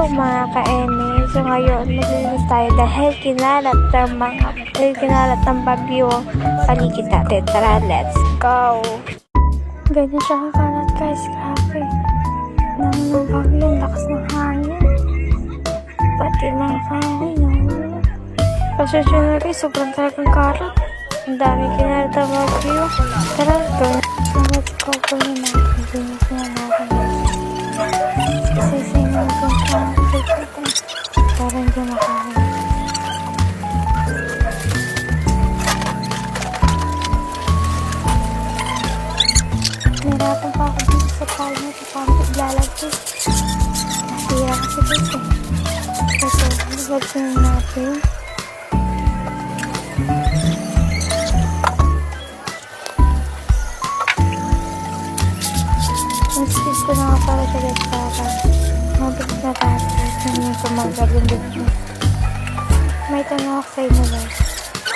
Hello mga ka-ene. So ngayon, maglinis tayo dahil kinalat ng bagyo ang paligid natin. Tara, let's go! Ganyan siya kakalat guys, grabe. Nang bagyo, ang lakas ng hangin. Pati mga kahoy, no? Pasensya na rin, sobrang talagang kalat. Ang dami kinalat ng bagyo. Tara, go! So let's go, gawin natin. Linis na natin. Kasi na itong para hindi makahawa. Nahirapan pa ako dito sa pala na sa paano iglalagay. Nasira kasi dito. Ito, nilagay natin. Skip ko na nga para siya guys para mabilis na tapos na yung tumagal yung video. May tanong ako sa inyo guys.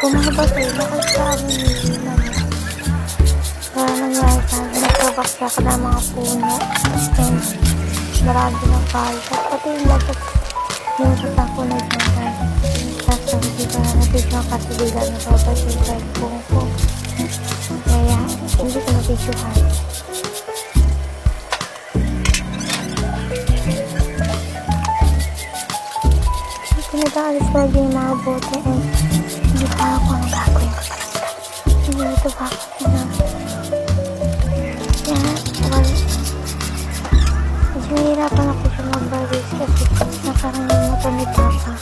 Kung mahaba kayo, nakasaan nyo yung naman. Para nangyari sa akin, nagpabaksa ka ng mga puno. And marami ng kalta. Pati yung lagot yung sasako na dyan guys. Tapos hindi ko na nabidyo ang kasibigan na babas yung cellphone ko. Kaya hindi ko nabidyohan. Pinag-aalis ko lagi yung mga bote and hindi pa ako ang gagawin ko talaga. Hindi ito ba ako yan, well, medyo hirapan ako siya mag-baris kasi nakarang yung motor ni Papa.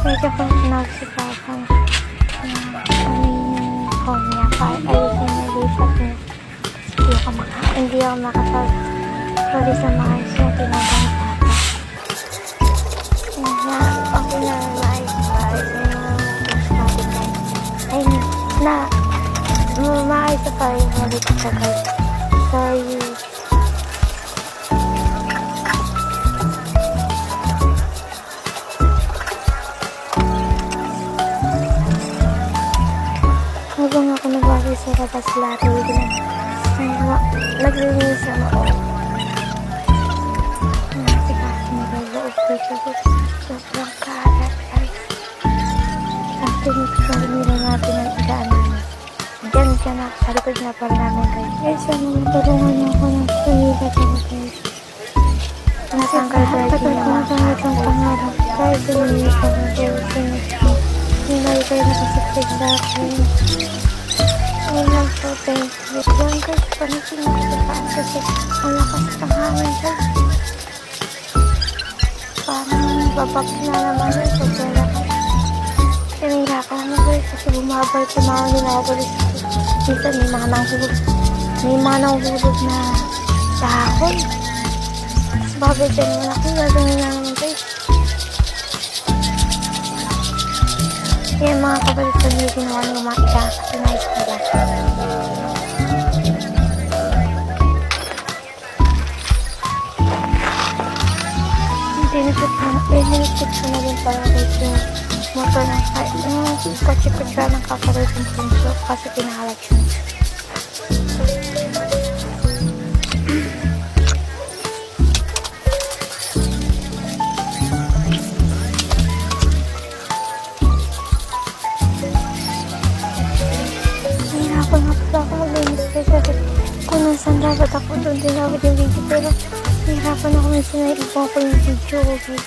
Medyo kung nagsipapan na yung phone niya kahit ayusin na lipat niya hindi ako makapag-sorry sa mga siya tinagang papa kaya okay na maayos ay na maayos sa pa yung ulit sa guys sorry. Habang ako nagbagay sa labas lahat, naglilinis na ako. Nasikasin na rin loob dito. Sobrang kalat guys. After nito, nila natin ang igaan namin. Diyan na, sa likod na para namin guys. Guys, tulungan niyo ako ng sumigat ako guys. Natanggal guys yung mga itong pangarap. Guys, sumigat ako guys. Hindi kayo nakasipig sa akin. Ayun lang po guys. Wait lang guys. Panisin ko sa paan kasi ang lakas ng hangin guys. Parang babak na naman guys. Sobrang lakas. Pinahirapan naman guys kasi bumabalik yung mga nilabalis. Minsan may mga nanghulog na dahon. Tapos babalik yan yung malaki. Gagawin na naman guys. Kaya mga kabalik sa niyo ginawa ng mga isa kasi nice nila. Dinipit ko na din para guys yung motor ng kotse ko siya ng kakaroon ng punso kasi pinahalat yun. Kung nasan dapat ako doon din ako yung video pero nahirapan ako minsan na iba ko yung video okay?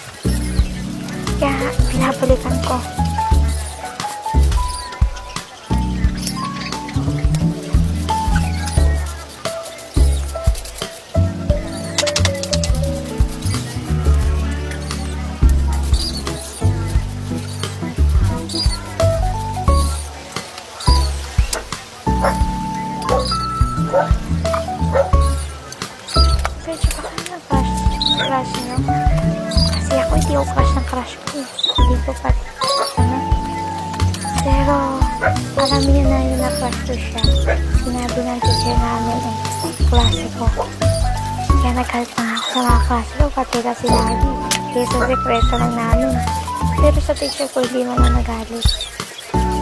Kaya pinabalikan ko crush nyo. Kasi ako hindi ako crush ng crush ko. Hindi ko pati. Pero alam niyo na yun na crush ko siya. Sinabi ng teacher namin klase ko. Kaya nagkalit na ako sa mga klase ko, pati na si Daddy. Kaya sa sekreto lang namin. Pero sa teacher ko, hindi naman nagalit.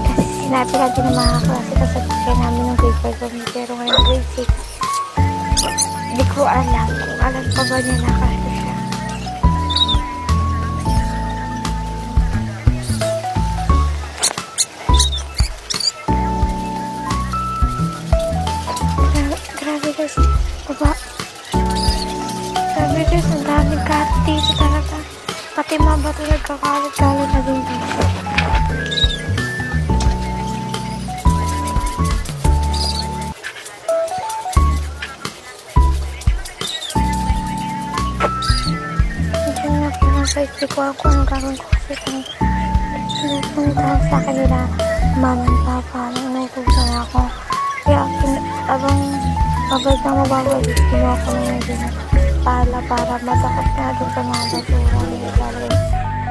Kasi sinabi natin ng mga klase ko sa teacher namin ng grade 5 kami. Pero ngayon grade 6, hindi ko alam kung alam pa ba niya na kasi siya. Grabe guys, baba. Grabe guys, ang daming cat dito talaga. Pati mga bato nagkakalat-kalat na din guys. Hindi na po nasa ko ako ang gawin ko kasi kung nagpuntahan sa kanila mama and papa nung naikusan ako. Kaya abang mababalik kinuha ko na yun pala para masakot na doon sa mga basura nilalagay.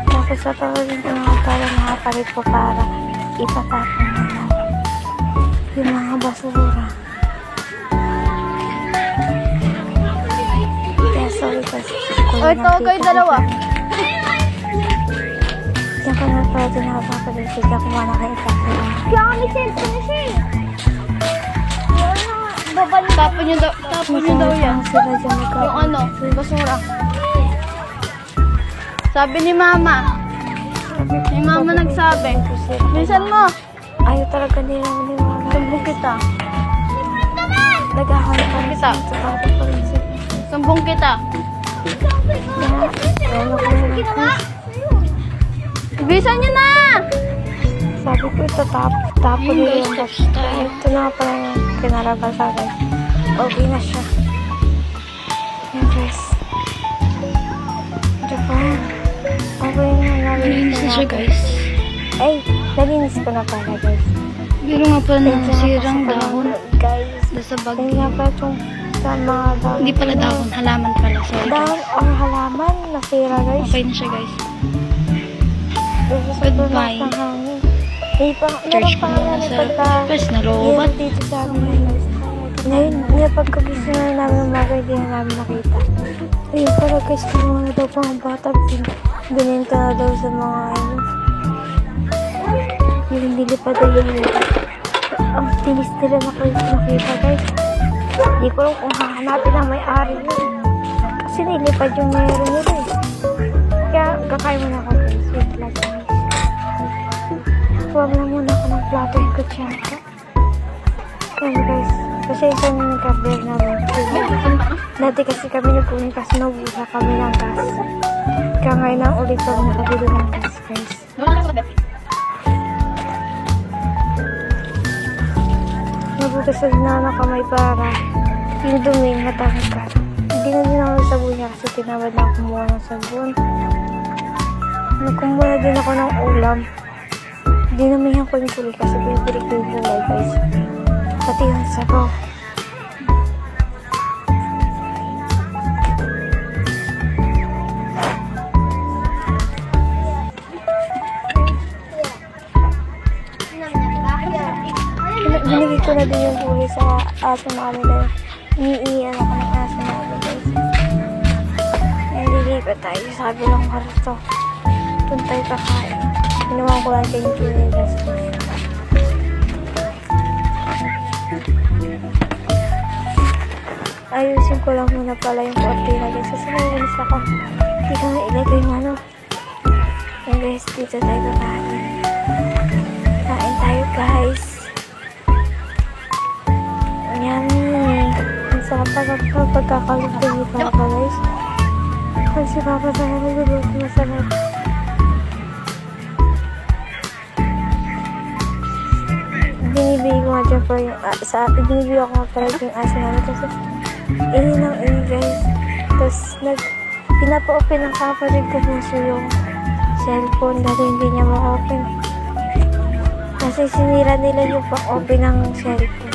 Tapos sa tawagin ko nga pala nakapalit ko para ipatapon na lang yung mga basura. Kaya sorry kasi O, ito kayo dalawa. Diyan ko na pala din nakapalit. Diyan ko na kayo ipatapon. Kaya kami cellphone na siya eh. Tapon nyo daw yan. Sila dyan Yung ano, basura. Sabi ni mama. Ni mama nagsabi. Bilisan mo. Ayaw talaga nila ni mama. Sumbong kita. Naghahanap kami Kita. sa bata pa rin sila. Sumbong kita. Bilisan nyo na! Sabi ko ito tapo nila yung basta. Ito na pala yung kinarabal sa akin. Okay na siya. Yan guys. Japan. Okay na. Nalinis na siya guys. Ay, nalinis ko na pala guys. Pero nga pala Thank you nasirang kasi dahon. Guys. Nasa bag. Ayun nga pala itong sa mga dahon. Hindi pala dahon, halaman pala. Sorry Dahon guys. or halaman. Nasira guys. Okay na siya guys. Goodbye. Church ko muna sa pes na loobat. Dito sa amin guys. Ngayon, pagkagising na namin umaga, hindi na namin nakita. Ayun pala guys, kumuha na daw pang bata. Binenta na daw sa mga ano. Yung nilipad na yun. Ang tinis nila nakita guys. Hindi ko lang kung hahanapin na may-ari yun. Kasi nilipad yung meron nila eh. Kaya kakaya mo na ako guys. Wait lang guys. Huwag na muna ako ng plato yung kutsara. Ayan guys. Kasi isa na nag-carver namin. Dati kasi kami nagkunin kasi nabusa kami ng gas. Kaya ngayon na ulit kami nakabili ng gas guys. Nabutas sa dinana kamay para yung dumi matangkad. Hindi na din ako ng sabon niya kasi tinawad na ako kumuha ng sabon. Nagkumuha na din ako ng ulam. Dinamihan ko yung tuloy kasi bibili ko yung gulay guys. Pati yung sabaw. Binigay ko na din yung gulay sa aso namin dahil iniiyan ako ng aso namin guys. Nalilipat tayo sa kabilang kwarto. Doon tayo kakain. Ginawa ko lang yung chinilas ko. Ayusin ko lang muna pala yung kortina guys. Kasi naiinis ako. Hindi ko na ilagay yung ano. Yan guys, dito tayo kakain. Kain tayo guys. Yummy. Ang sarap pa pagkakaluto ni Papa guys. Pag si Papa tayo nagluluto masarap. Binibigay ko nga dyan po yung binibigay ko nga pala yung asa namin kasi lang guys. Tapos pinapa-open ng kapatid ko puso yung cellphone dahil hindi niya ma-open. Kasi sinira nila yung pang-open ng cellphone.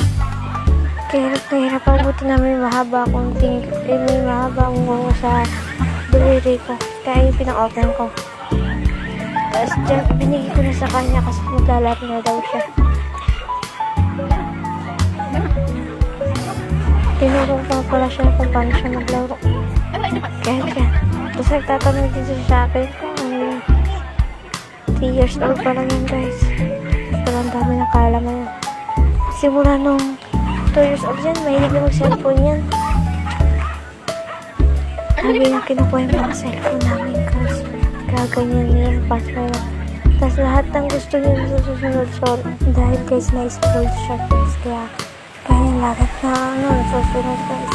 Kaya hirap pa buti namin mahaba akong tingin ko. May mahaba akong gusto sa delivery ko. Kaya yung pinang-open ko. Tapos dyan, binigay ko na sa kanya kasi maglalaro na daw siya. Tinuro ko pala siya kung paano siya maglaro. Kaya. Tapos nagtatanong din siya sa akin kung ano yun. 3 years old pa lang yun guys. Parang dami nakalaman yun. Simula nung 2 years old yan, mahilig na mag-cellphone yan. Sabi niya kinukuha yung mga cellphone namin guys. Kaya ganyan niya yung password. Tapos lahat ng gusto niya sa susunod. So, dahil guys na-spoil siya guys. Kaya lahat na susunod guys.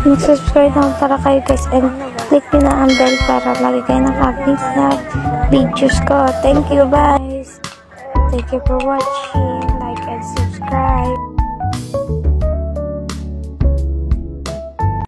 Mag-subscribe naman para kayo guys. And click nyo na ang bell para lagi kayo naka-update sa videos ko. Thank you guys. Thank you for watching.